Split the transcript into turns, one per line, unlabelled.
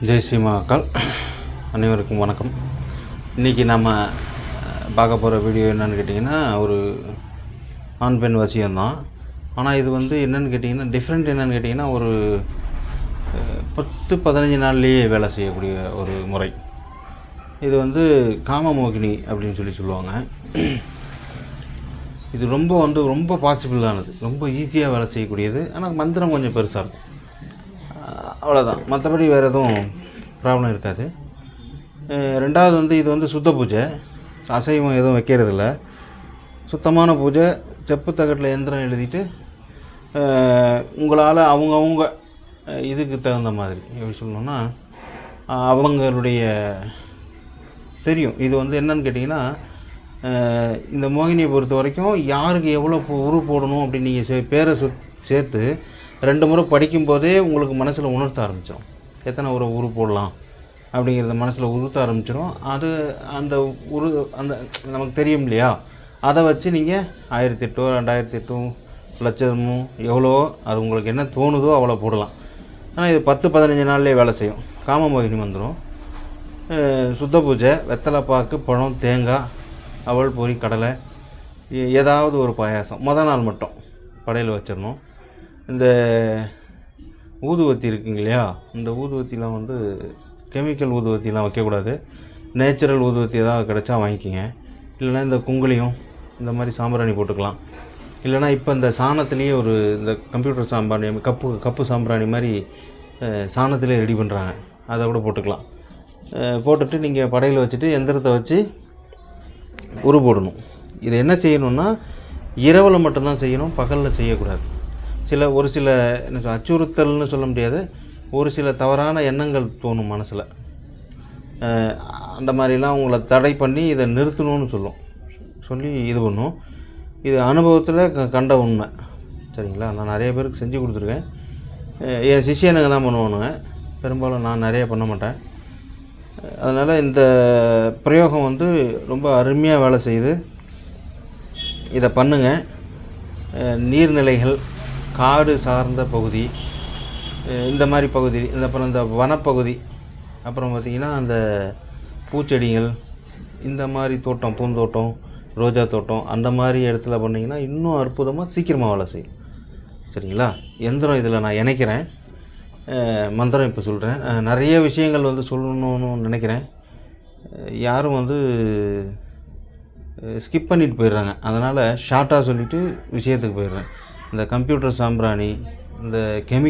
ஜெய் ஸ்ரீ மகாக்கால் அனைவருக்கும் வணக்கம். இன்றைக்கி நம்ம பார்க்க போகிற வீடியோ என்னென்னு கேட்டிங்கன்னா, ஒரு ஆண் பெண் வசியம்தான். ஆனால் இது என்னென்னு கேட்டிங்கன்னா, டிஃப்ரெண்ட் என்னென்னு கேட்டிங்கன்னா, ஒரு 10-15 நாள்லேயே வேலை செய்யக்கூடிய ஒரு முறை. இது காமமோகினி அப்படின்னு சொல்லுவாங்க. இது ரொம்ப பாசிபிளானது, ரொம்ப ஈஸியாக வேலை செய்யக்கூடியது. ஆனால் மந்திரம் கொஞ்சம் பெருசாக இருக்கும், அவ்வளோதான். மற்றபடி வேறு எதுவும் ப்ராப்ளம் இருக்காது. ரெண்டாவது இது சுத்த பூஜை, அசைவம் எதுவும் வைக்கிறதில்ல. சுத்தமான பூஜை. செப்பு தகட்டில் எந்திரம் எழுதிட்டு உங்களால் அவங்கவுங்க இதுக்கு தகுந்த மாதிரி எப்படி சொல்லணும்னா, அவங்களுடைய தெரியும். இது என்னன்னு கேட்டிங்கன்னா, இந்த மோகினியை பொறுத்த வரைக்கும் யாருக்கு எவ்வளோ உரு போடணும் அப்படின்னு நீங்கள் பேரை சேர்த்து 2 முறை படிக்கும்போதே உங்களுக்கு மனசில் உணர்த்த ஆரம்பிச்சிடும். எத்தனை உரு போடலாம் அப்படிங்கிறத மனசில் உறுத்த ஆரம்பிச்சிடும். அது அந்த அந்த நமக்கு தெரியும் இல்லையா, அதை வச்சு நீங்கள் 1008 2008 லட்சமோ எவ்வளோ அது உங்களுக்கு என்ன தோணுதோ அவ்வளோ போடலாம். ஆனால் இது 10-15 நாள்லேயே வேலை செய்யும். காமமோகினி வந்துடும். சுத்த பூஜை, வெத்தலை பாக்கு, பழம், தேங்காய், அவல், பொரி, கடலை, ஏதாவது ஒரு பாயாசம் நாள் மட்டும் படையில் வச்சிடணும். இந்த ஊதுவத்தி இருக்குங்க இல்லையா, இந்த ஊதுவத்திலாம் கெமிக்கல் ஊதுவத்திலாம் வைக்கக்கூடாது. நேச்சுரல் ஊதுவத்தி ஏதாவது கிடச்சா வாங்கிக்கிங்க. இல்லைனா இந்த குங்குலியம் இந்த மாதிரி சாம்பிராணி போட்டுக்கலாம். இல்லைனா இப்போ இந்த சாணத்துலேயே இந்த கம்ப்யூட்டர் சாம்பிராணி, கப்பு சாம்பிராணி மாதிரி சாணத்துலேயே ரெடி பண்ணுறாங்க, அதை கூட போட்டுக்கலாம். போட்டுட்டு நீங்கள் படையில் வச்சுட்டு எந்திரத்தை வச்சு உரு போடணும். இது என்ன செய்யணும்னா, இரவில் மட்டும்தான் செய்யணும், பகலில் செய்யக்கூடாது. ஒரு சில அச்சுறுத்தல்னு சொல்ல முடியாது, ஒரு சில தவறான எண்ணங்கள் தோணும் மனசில். அந்த மாதிரிலாம் உங்களை தடை பண்ணி இதை நிறுத்தணும்னு சொல்லி இது பண்ணும். இது அனுபவத்தில் கண்ட உண்மை, சரிங்களா? நான் நிறைய பேருக்கு செஞ்சு கொடுத்துருக்கேன். என் சிஷியனுங்க தான் பண்ணுவானுங்க, பெரும்பாலும் நான் நிறைய பண்ண மாட்டேன். அதனால் இந்த பிரயோகம் ரொம்ப அருமையாக வேலை செய்யுது. இதை பண்ணுங்கள். நீர்நிலைகள், காடு சார்ந்த பகுதி, இந்த மாதிரி பகுதி, அப்புறம் இந்த வனப்பகுதி, அப்புறம் பார்த்திங்கன்னா அந்த பூச்செடிகள், இந்த மாதிரி தோட்டம், பூந்தோட்டம், ரோஜா தோட்டம், அந்த மாதிரி இடத்துல பண்ணிங்கன்னா இன்னும் அற்புதமாக சீக்கிரமாக வேலை செய்யும், சரிங்களா? எந்திரம் இதில் நான் இணைக்கிறேன், மந்திரம் இப்போ சொல்கிறேன். நிறைய விஷயங்கள் சொல்லணும்னு நினைக்கிறேன். யாரும் ஸ்கிப் பண்ணிட்டு போயிடுறாங்க. அதனால் ஷார்ட்டாக சொல்லிவிட்டு விஷயத்துக்கு போயிடுறேன். இந்த கம்ப்யூட்டர் சாம்பிராணி, இந்த கெமிக்கல்